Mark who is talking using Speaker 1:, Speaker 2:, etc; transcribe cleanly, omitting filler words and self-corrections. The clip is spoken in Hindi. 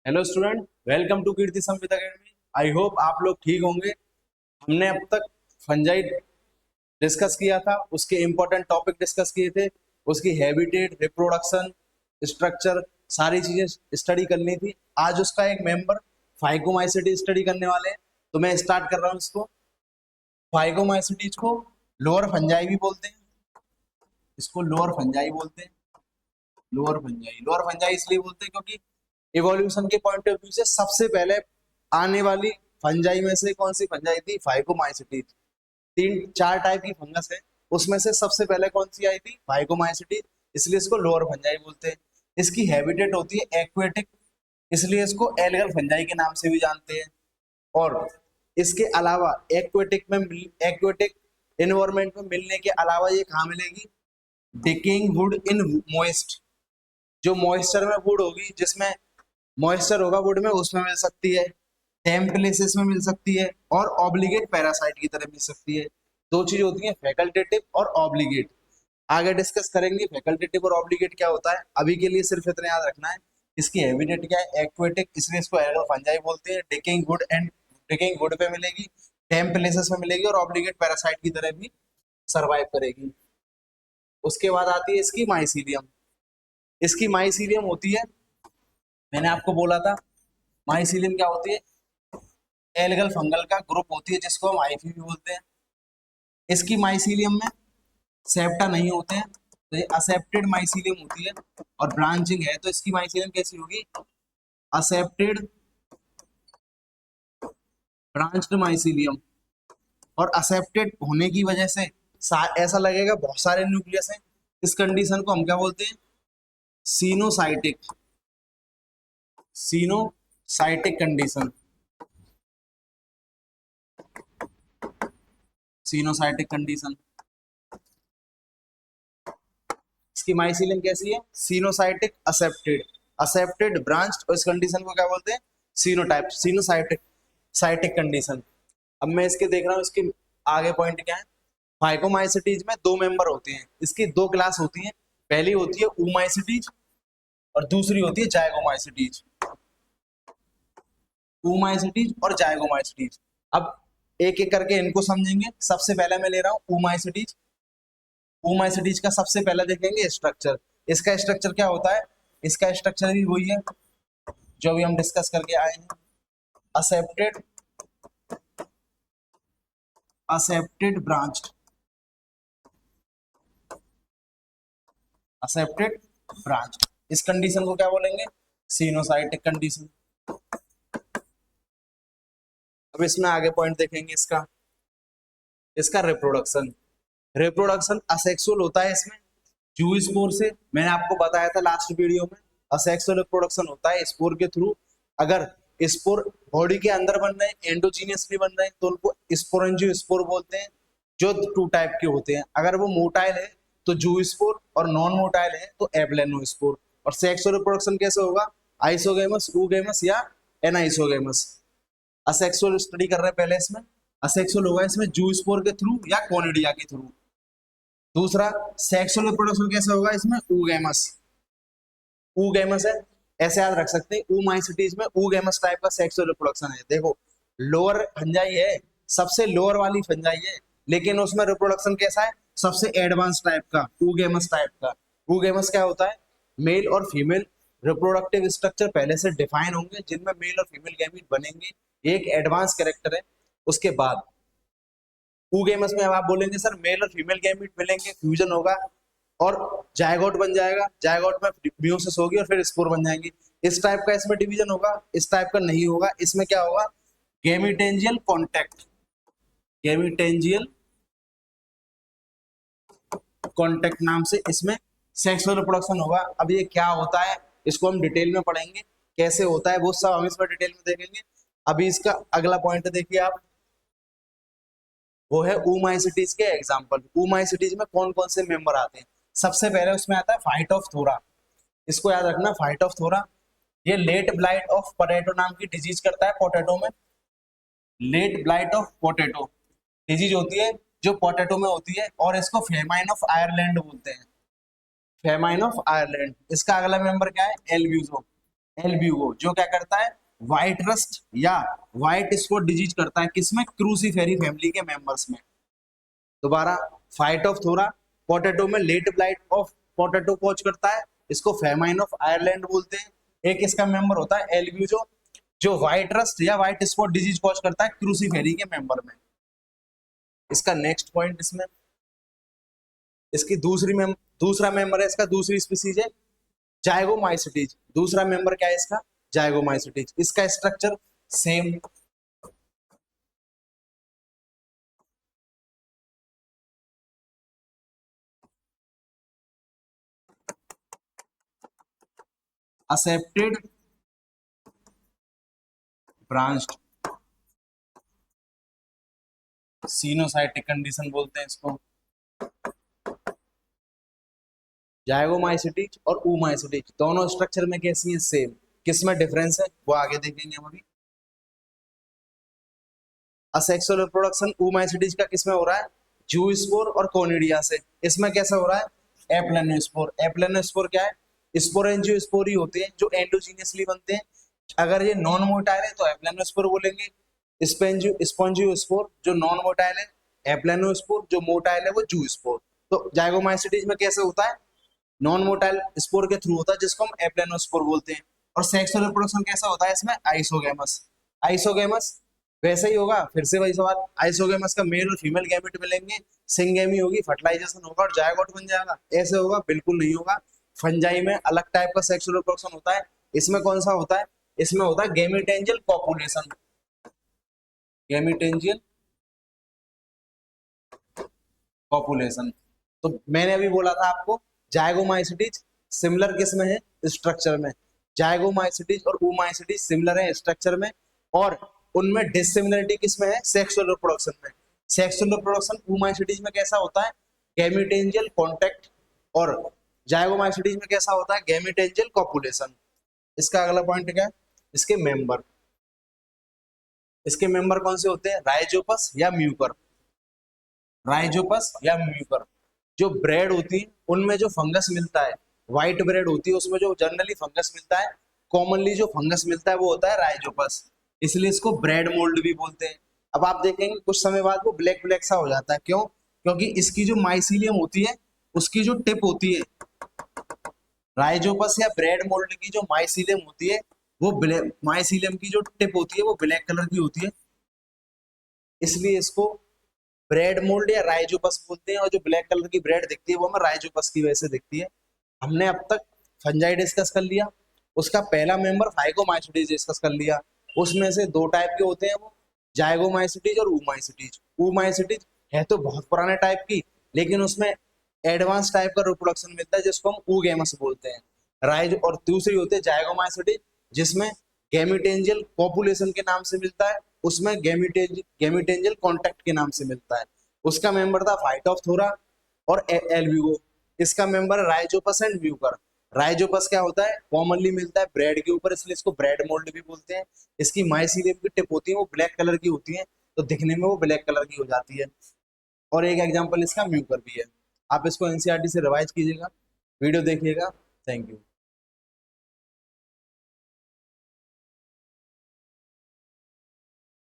Speaker 1: Hello student, welcome to Kirti Samvid academy. I hope आप लोग ठीक होंगे। हमने अब तक फंजाई डिस्कस किया था, उसके इंपॉर्टेंट टॉपिक डिस्कस किए थे, उसकी हैबिटेट, रिप्रोडक्शन, स्ट्रक्चर, सारी चीजें स्टडी करनी थी। आज उसका एक मेंबर फाइकोमाइसिटीज स्टडी करने वाले हैं, तो मैं स्टार्ट कर रहा हूँ इसको। फाइकोमाइसिटीज को लोअर फंजाई भी बोलते हैं, इसको लोअर फंजाई बोलते हैं। लोअर फंजाई इसलिए बोलते हैं क्योंकि इवोल्यूशन के पॉइंट ऑफ व्यू से सबसे पहले आने वाली फंजाई में से कौन सी फंजाई थी? फाइकोमाइसिटीज। तीन चार टाइप की फंगस है, उसमें से सबसे पहले कौन सी आई थी? फाइकोमाइसिटीज, इसलिए इसको लोअर फंजाई बोलते हैं। इसकी हैबिटेट होती है एक्वेटिक, इसलिए इसको एल्गल फंजाई के नाम से भी जानते हैं। और इसके अलावा एक्वेटिक इन्वायरमेंट में मिलने के अलावा ये कहाँ मिलेगी? डिकेइंग वुड इन मॉइस्ट, जो मॉइस्चर में वुड होगी, जिसमें मॉइस्चर होगा वुड में, उसमें मिल सकती है। टेम्प प्लेसेस में मिल सकती है और ऑब्लिगेट पैरासाइट की तरह मिल सकती है। दो चीज होती है, फैकल्टेटिव और ऑब्लिगेट। आगे डिस्कस करेंगे फैकल्टेटिव और ऑब्लिगेट क्या होता है। अभी के लिए सिर्फ इतना याद रखना है। इसकी हैबिटेट क्या है? एक्वेटिक, इसलिए इसको एल्गल फंजाई बोलते हैं। डिकेइंग वुड पे मिलेगी, टेम्प प्लेसेस में मिलेगी और ऑब्लिगेट पैरासाइट की तरह भी सर्वाइव करेगी। उसके बाद आती है इसकी माइसीलियम। इसकी माइसीलियम होती है, मैंने आपको बोला था माइसीलियम क्या होती है? एल्गल फंगल का ग्रुप होती है, जिसको हम आईफी भी बोलते हैं। इसकी माइसीलियम में सेप्टा नहीं होते हैं, तो ये असेप्टेड माइसीलियम होती है। और ब्रांचिंग है तो इसकी माइसीलियम कैसी होगी? Accepted branched mycelium. और असेप्टेड होने की वजह से ऐसा लगेगा बहुत सारे न्यूक्लियस हैं। इस कंडीशन को हम क्या बोलते हैं? Coenocytic coenocytic condition. Coenocytic condition, इसकी माइसीलियम कैसी है? सीनोसाइटिक असेप्टेड ब्रांच्ड, और इस कंडीशन को क्या बोलते हैं? सीनोटाइप, सीनोसाइटिक साइटिक कंडीशन। अब मैं इसके देख रहा हूँ, इसके आगे पॉइंट क्या है? फाइकोमाइसिटीज में दो मेंबर होते हैं, इसकी दो क्लास होती है। पहली होती है ऊमाइसिटीज और दूसरी होती है जायगोमाइसिटीज। ऊमाइसिटीज और जायगोमाइसिटीज। अब एक एक करके इनको समझेंगे। सबसे पहले मैं ले रहा हूँ ऊमाइसिटीज। ऊमाइसिटीज का सबसे पहले देखेंगे स्ट्रक्चर। इसका स्ट्रक्चर क्या होता है? इसका स्ट्रक्चर भी वही है जो अभी हम डिस्कस करके आए हैं। Accepted accepted branched, accepted branch. इस कंडीशन को क्या बोलेंगे? Coenocytic condition. अब इसमें आगे पॉइंट देखेंगे इसका इसका रिप्रोडक्शन। रिप्रोडक्शन असेक्सुअल होता है इसमें जूस्पोर से। मैंने आपको बताया था लास्ट वीडियो में, असेक्सुअल रिप्रोडक्शन होता है स्पोर के थ्रू। अगर स्पोर बॉडी के अंदर बन रहे हैं, एंडोजीनियसली बन रहे हैं, तो उनको स्पोरेंजियोस्पोर बोलते हैं, जो टू टाइप के होते हैं। अगर वो मोटाइल है तो जूस्पोर, और नॉन मोटाइल है तो एब्लेनोस्पोर। और सेक्सुअल रिप्रोडक्शन कैसे होगा? आइसोगेमस, ऊगेमस या एनाइसोगेमस। असेक्सुअल स्टडी कर रहे हैं पहले इसमें। असेक्सुअल होगा इसमें जूस्पोर के थ्रू या कोनिडिया के थ्रू। दूसरा, सेक्सुअल रिप्रोडक्शन कैसे होगा इसमें? ऊगेमस। ऊगेमस है, ऐसे याद रख सकते हैं, ऊमाइसिटीज में ऊगेमस टाइप का सेक्सुअल रिप्रोडक्शन है। देखो, लोअर फंजाई है, सबसे लोअर वाली फंजाई है, लेकिन उसमें रिप्रोडक्शन कैसा है? सबसे एडवांस टाइप का, ऊगेमस टाइप का। ऊगेमस क्या होता है? मेल और फीमेल रिप्रोडक्टिव स्ट्रक्चर पहले से डिफाइन होंगे, जिनमें मेल और फीमेल गैमीट बनेंगे। एक एडवांस कैरेक्टर है। उसके बाद ऊगेमस में अब आप बोलेंगे सर मेल और फीमेल गैमीट मिलेंगे, फ्यूजन होगा और जायगोट बन जाएगा। जायगोट में मियोसिस होगी और फिर स्पोर बन जाएंगे। इस टाइप का इसमें डिवीजन होगा, इस टाइप का नहीं होगा। इसमें क्या होगा? गैमीटेंजियल कॉन्टैक्ट, गैमीटेंजियल कॉन्टैक्ट नाम से इसमें सेक्सुअल रिप्रोडक्शन होगा। अब ये क्या होता है इसको हम डिटेल में पढ़ेंगे, कैसे होता है वो सब हम इसमें डिटेल में देखेंगे। अभी इसका अगला पॉइंट देखिए आप, वो है ऊमाइसिटीज के एग्जाम्पल। ऊमाइसिटीज में कौन कौन से मेंबर आते हैं? सबसे पहले उसमें आता है फाइटोफ्थोरा। इसको याद रखना, फाइटोफ्थोरा। ये लेट ब्लाइट ऑफ पोटैटो नाम की डिजीज करता है पोटैटो में। Late blight of potato disease होती है जो पोटैटो में होती है, और इसको फेमाइन ऑफ आयरलैंड बोलते हैं। Famine of Ireland. इसका अगला मेंबर क्या है? एल्ब्यूजो। एल्ब्यूगो जो क्या करता है, व्हाइट रस्ट या व्हाइट स्पॉट डिजीज करता है, किसमें, क्रूसीफेरी फैमिली के मेंबर्स में। दोबारा, फाइट ऑफ थोरा पोटैटो में late blight of potato cause करता है, इसको फेमाइन ऑफ आयरलैंड बोलते हैं। एक इसका मेंबर होता है एल्ब्यूजो जो व्हाइट रस्ट या व्हाइट स्पॉट डिजीज कॉज करता है क्रूसीफेरी के मेंबर में। इसका नेक्स्ट पॉइंट, इसमें इसकी दूसरा मेंबर है, इसका दूसरी स्पीसीज है जाइगोमाइसिटीज। दूसरा मेंबर क्या है इसका, जाइगोमाइसिटीज। इसका structure same, accepted branched coenocytic condition बोलते हैं इसको। जाइगोमाइसिटीज और oomaइसिटीज दोनों स्ट्रक्चर में कैसी है, सेम। किसमें डिफरेंस है वो आगे देखेंगे हम अभी। असेक्सुअल रिप्रोडक्शन oomaइसिटीज का किसमें हो रहा है, जूस्पोर और कोनिडिया से। इसमें कैसा हो रहा है, एप्लानोस्पोर। एप्लानोस्पोर क्या है, स्पोरेंजियोस्पोर ही होते हैं जो एंडोजीनियसली बनते हैं। अगर ये नॉन मोटाइल है तो एप्लानोस्पोर बोलेंगे। स्पॉन्जियोस्पोर जो नॉन मोटाइल है, एप्लानोस्पोर जो मोटाइल है वो जूस्पोर। तो जाइगोमाइसिटीज में कैसे होता है, नॉन मोटाइल स्पोर के थ्रू होता है जिसको हम एप्लानोस्पोर बोलते हैं। और सेक्सुअल रिप्रोडक्शन कैसा होता है इसमें, आइसोगेमस। आइसोगेमस वैसे ही होगा, फिर से वही सवाल, आइसोगेमस का मेल और फीमेल गैमेट मिलेंगे, सिंगेमी होगी, फर्टिलाइजेशन होगा और जायगोट बन जाएगा। ऐसे होगा, बिल्कुल नहीं होगा। फंजाई में अलग टाइप का सेक्सुअल रिप्रोडक्शन होता है। इसमें कौन सा होता है, इसमें होता है गैमेटेंजियल कॉपुलेशन। गैमेटेंजियल कॉपुलेशन। तो मैंने अभी बोला था आपको जाइगोमाइसिटीज सिमिलर किस में है, स्ट्रक्चर में। जाइगोमाइसिटीज और oomaइसिटीज सिमिलर है स्ट्रक्चर में, और उनमें डिसिमिलरिटी किस में है, सेक्सुअल रिप्रोडक्शन में। सेक्सुअल रिप्रोडक्शन oomaइसिटीज में कैसा होता है, गैमेटेंजियल कॉन्टैक्ट, और जाइगोमाइसिटीज में कैसा होता है, गैमेटेंजियल कॉपुलेशन। इसका अगला पॉइंट क्या है, इसके मेंबर। इसके मेंबर कौन से होते हैं, राइजोपस या म्यूकर। राइजोपस या म्यूकर। जो ब्रेड होती है उनमें जो फंगस मिलता है, व्हाइट ब्रेड होती है उसमें जो जनरली फंगस मिलता है, कॉमनली जो फंगस मिलता है वो होता है राइजोपस, इसलिए इसको ब्रेड मोल्ड भी बोलते हैं। अब आप देखेंगे कुछ समय बाद वो ब्लैक ब्लैक सा हो जाता है, क्यों, क्योंकि इसकी जो माइसीलियम होती है उसकी जो टिप होती है, राइजोपस या ब्रेड मोल्ड की जो माइसीलियम होती है वो माइसीलियम की जो टिप होती है वो ब्लैक कलर की होती है, इसलिए इसको ब्रेड मोल्ड या राइजोपस बोलते हैं। और जो ब्लैक कलर की ब्रेड दिखती है वो हमें राइजोपस की वजह से दिखती है। हमने अब तक फंजाई डिस्कस कर लिया, उसका पहला मेंबर फाइकोमाइसिटीज डिस्कस कर लिया। उसमें से दो टाइप के होते हैं वो, जाइगोमाइसिटीज और oomaइसिटीज। oomaइसिटीज है तो बहुत पुराने टाइप की, लेकिन उसमें एडवांस टाइप का रिप्रोडक्शन मिलता है जिसको हम oogamous बोलते हैं। राइज और दूसरी होती है जाइगोमाइसिटीज जिसमें गैमेटेंजियल पॉपुलेशन के नाम से मिलता है, उसमें गैमेटेंजियल कॉन्टैक्ट के नाम से मिलता है। उसका मेंबर था फाइट ऑफ थोरा और एल्ब्यूगो। इसका member Rhizopus and Mucor. Rhizopus क्या होता है, कॉमनली मिलता है ब्रेड के ऊपर, इसलिए इसको ब्रेड मोल्ड भी बोलते हैं। इसकी माइसीलियम की टिप होती है वो ब्लैक कलर की होती है, तो दिखने में वो ब्लैक कलर की हो जाती है। और एक एग्जांपल इसका म्यूकर भी है। आप इसको एनसीईआरटी से रिवाइज कीजिएगा, वीडियो देखिएगा। Thank you.